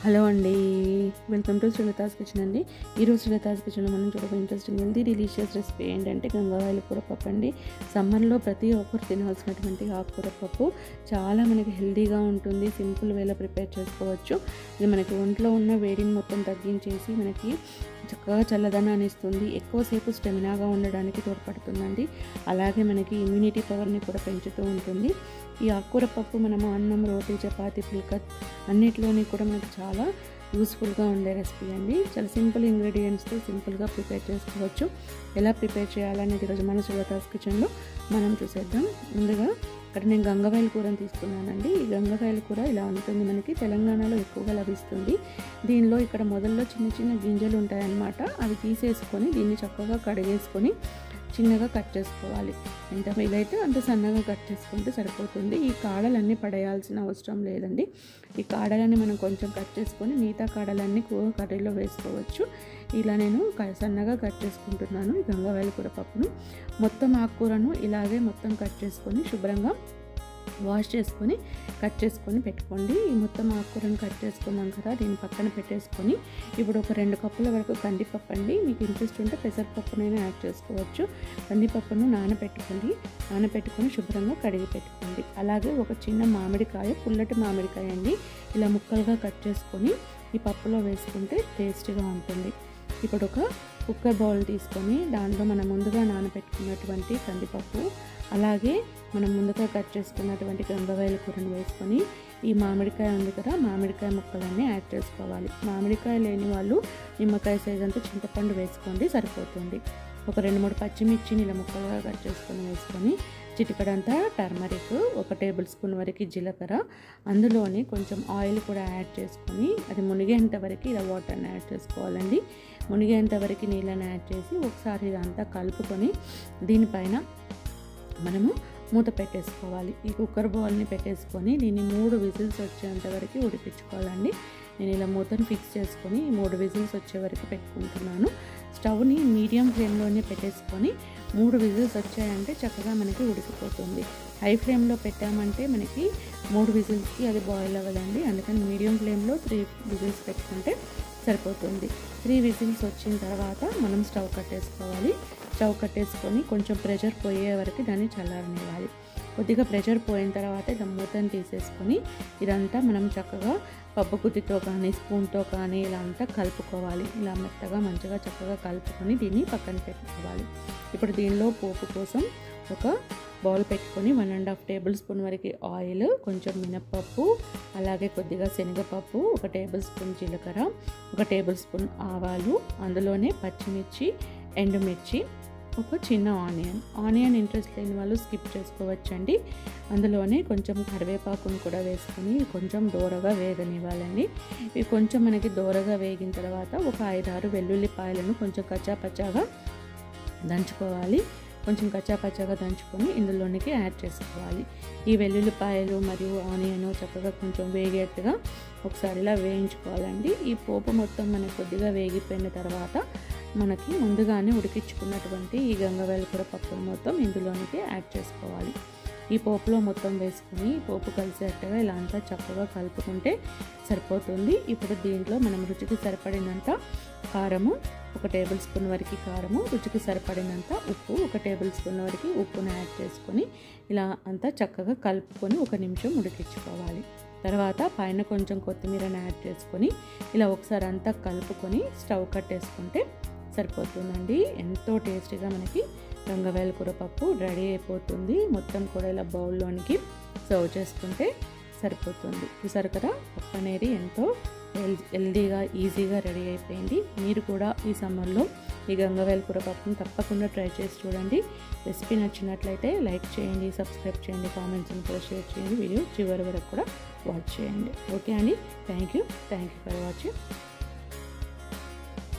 Hello అండి, welcome to Srilatha's kitchen అండి. ఈరోజు శ్రీలతాస్ కిచెన్లో మనం చూడబోయే ఇంట్రెస్టింగ్ హెల్తీ డెలిషియస్ రెసిపీ ఏంటంటే గంగవాయల కూర పప్పు అండి. సమ్మర్లో ప్రతి ఒక్కరు తినాల్సినటువంటి ఆకుకూర పప్పు చాలా మనకి హెల్తీగా ఉంటుంది. సింపుల్ వేలో ప్రిపేర్ చేసుకోవచ్చు. ఇది మనకి ఒంట్లో ఉన్న వేడిని మొత్తం తగ్గించేసి మనకి చక్కగా చల్లదనాన్ని ఇస్తుంది. ఎక్కువసేపు స్టెమినాగా ఉండడానికి తోడ్పడుతుందండి. అలాగే మనకి ఇమ్యూనిటీ పవర్ని కూడా పెంచుతూ ఉంటుంది. ఈ ఆకుకూర పప్పు మనము అన్నం, రోటీ, చపాతీ, పుల్కా అన్నిట్లోని కూడా మనకు చాలా యూస్ఫుల్గా ఉండే రెసిపీ అండి. చాలా సింపుల్ ఇంగ్రీడియంట్స్తో సింపుల్గా ప్రిపేర్ చేసుకోవచ్చు. ఎలా ప్రిపేర్ చేయాలనేది ఈరోజు మన శ్రీలతాస్ కిచెన్లో మనం చూసేద్దాం. ముందుగా ఇక్కడ నేను గంగవాయల కూరని తీసుకున్నానండి. ఈ గంగవాయల కూర ఇలా ఉంటుంది, మనకి తెలంగాణలో ఎక్కువగా లభిస్తుంది. దీనిలో ఇక్కడ మొదల్లో చిన్న చిన్న గింజలు ఉంటాయన్నమాట. అవి తీసేసుకొని దీన్ని చక్కగా కడిగేసుకొని చిన్నగా కట్ చేసుకోవాలి. ఎంత వీలైతే అంత సన్నగా కట్ చేసుకుంటే సరిపోతుంది. ఈ కాడలన్నీ పడేయాల్సిన అవసరం లేదండి. ఈ కాడలన్నీ మనం కొంచెం కట్ చేసుకొని మిగతా కాడలన్నీ కర్రీలో వేసుకోవచ్చు. ఇలా నేను సన్నగా కట్ చేసుకుంటున్నాను ఈ గంగవాయల కూర పప్పును. మొత్తం ఆకుకూరను ఇలాగే మొత్తం కట్ చేసుకొని శుభ్రంగా వాష్ చేసుకొని కట్ చేసుకొని పెట్టుకోండి. ఈ మొత్తం ఆకుకూరను కట్ చేసుకున్నాం కదా, దీన్ని పక్కన పెట్టేసుకొని ఇప్పుడు ఒక 2 కప్పుల వరకు కందిపప్పు అండి. మీకు ఇంట్రెస్ట్ ఉంటే పెసరపప్పునైనా యాడ్ చేసుకోవచ్చు. కందిపప్పును నానపెట్టుకొని శుభ్రంగా కడిగి పెట్టుకోండి. అలాగే ఒక చిన్న మామిడికాయ, పుల్లటి మామిడికాయ అండి, ఇలా ముక్కలుగా కట్ చేసుకొని ఈ పప్పులో వేసుకుంటే టేస్టీగా ఉంటుంది. ఇప్పుడు ఒక కుక్కర్ బౌల్ తీసుకొని దాంట్లో మనం ముందుగా నానబెట్టుకున్నటువంటి కందిపప్పు, అలాగే మనం ముందుగా కట్ చేసుకున్నటువంటి గంగవాయల కూరను వేసుకొని ఈ మామిడికాయ ఉంది కదా, మామిడికాయ ముక్కలన్నీ యాడ్ చేసుకోవాలి. మామిడికాయ లేని వాళ్ళు నిమ్మకాయ సైజ్ అంతా చింతపండు వేసుకోండి, సరిపోతుంది. ఒక 2-3 పచ్చిమిర్చిని ఇలా ముక్కలుగా కట్ చేసుకొని వేసుకొని చిటికడంతా టర్మరిక్, 1 టేబుల్ స్పూన్ వరకు జీలకర్ర, అందులోని కొంచెం ఆయిల్ కూడా యాడ్ చేసుకొని అది మునిగేంత వరకు ఇలా వాటర్ని యాడ్ చేసుకోవాలండి. మునిగేంత వరకు నీళ్ళని యాడ్ చేసి ఒకసారి ఇదంతా కలుపుకొని దీనిపైన మనము మూత పెట్టేసుకోవాలి. ఈ కుక్కర్ బౌల్ని పెట్టేసుకొని దీన్ని 3 విజిల్స్ వచ్చేంత వరకు ఉడికించుకోవాలండి. నేను ఇలా మూతను ఫిక్స్ చేసుకొని 3 విజిల్స్ వచ్చే వరకు పెట్టుకుంటున్నాను. స్టవ్ని మీడియం ఫ్లేమ్లోనే పెట్టేసుకొని 3 విజిల్స్ వచ్చాయంటే చక్కగా మనకి ఉడికిపోతుంది. హై ఫ్లేమ్లో పెట్టామంటే మనకి 3 విజిల్స్కి అది బాయిల్ అవ్వదండి. అందుకని మీడియం ఫ్లేమ్లో 3 విజిల్స్ పెట్టుకుంటే సరిపోతుంది. 3 విజిల్స్ వచ్చిన తర్వాత మనం స్టవ్ కట్టేసుకోవాలి. స్టవ్ కట్టేసుకొని కొంచెం ప్రెషర్ పోయే వరకు దాన్ని చల్లారనివ్వాలి. కొద్దిగా ప్రెషర్ పోయిన తర్వాత ఇలా మూతను తీసేసుకొని ఇదంతా మనం చక్కగా పప్పు గుత్తితో కానీ స్పూన్తో కానీ ఇలా అంతా కలుపుకోవాలి. ఇలా మెత్తగా మంచిగా చక్కగా కలుపుకొని దీన్ని పక్కన పెట్టుకోవాలి. ఇప్పుడు దీనిలో పోపు కోసం ఒక బౌల్ పెట్టుకొని 1.5 టేబుల్ స్పూన్ వరకు ఆయిల్, కొంచెం మినప్పప్పు, అలాగే కొద్దిగా శనగపప్పు, 1 టేబుల్ స్పూన్ జీలకర్ర, 1 టేబుల్ స్పూన్ ఆవాలు, అందులోనే పచ్చిమిర్చి, ఎండుమిర్చి, ఒక చిన్న ఆనియన్ ఇంట్రెస్ట్ లేని వాళ్ళు స్కిప్ చేసుకోవచ్చండి. అందులోనే కొంచెం కరివేపాకును కూడా వేసుకొని కొంచెం దోరగా వేగనివ్వాలండి. ఇవి కొంచెం మనకి దోరగా వేగిన తర్వాత ఒక 5-6 వెల్లుల్లిపాయలను కొంచెం కచ్చాపచ్చాగా దంచుకోవాలి. కొంచెం కచ్చాపచ్చాగా దంచుకొని ఇందులోనికి యాడ్ చేసుకోవాలి. ఈ వెల్లుల్లిపాయలు మరియు ఆనియన్ చక్కగా కొంచెం వేగేట్టుగా ఒకసారి ఇలా వేయించుకోవాలండి. ఈ పోపు మొత్తం మనకి కొద్దిగా వేగిపోయిన తర్వాత మనకి ముందుగానే ఉడికించుకున్నటువంటి ఈ గంగవాయల కూర పప్పును మొత్తం ఇందులోనికి యాడ్ చేసుకోవాలి. ఈ పోపులో మొత్తం వేసుకొని పోపు కలిసేట్టుగా ఇలా అంతా చక్కగా కలుపుకుంటే సరిపోతుంది. ఇప్పుడు దీంట్లో మనం రుచికి సరిపడినంత కారము, 1 టేబుల్ స్పూన్ వరకు కారము, రుచికి సరిపడినంత ఉప్పు, 1 టేబుల్ స్పూన్ వరకు ఉప్పును యాడ్ చేసుకొని ఇలా అంతా చక్కగా కలుపుకొని 1 నిమిషం ఉడికించుకోవాలి. తర్వాత పైన కొంచెం కొత్తిమీరని యాడ్ చేసుకొని ఇలా ఒకసారి అంతా కలుపుకొని స్టవ్ కట్టేసుకుంటే సరిపోతుందండి. ఎంతో టేస్టీగా మనకి గంగవాయల కూర పప్పు రెడీ అయిపోతుంది. మొత్తం కూడా ఇలా బౌల్లోనికి సర్వ్ చేసుకుంటే సరిపోతుంది. చూసారు కదా, పప్పు అనేది ఎంతో హెల్దీగా ఈజీగా రెడీ అయిపోయింది. మీరు కూడా ఈ సమ్మర్లో ఈ గంగవాయల కూర పప్పును తప్పకుండా ట్రై చేసి చూడండి. రెసిపీ నచ్చినట్లయితే లైక్ చేయండి, సబ్స్క్రైబ్ చేయండి, కామెంట్స్ని కూడా షేర్ చేయండి, వీడియో చివరి వరకు కూడా వాచ్ చేయండి. ఓకే అండి, థ్యాంక్ యూ ఫర్ వాచింగ్.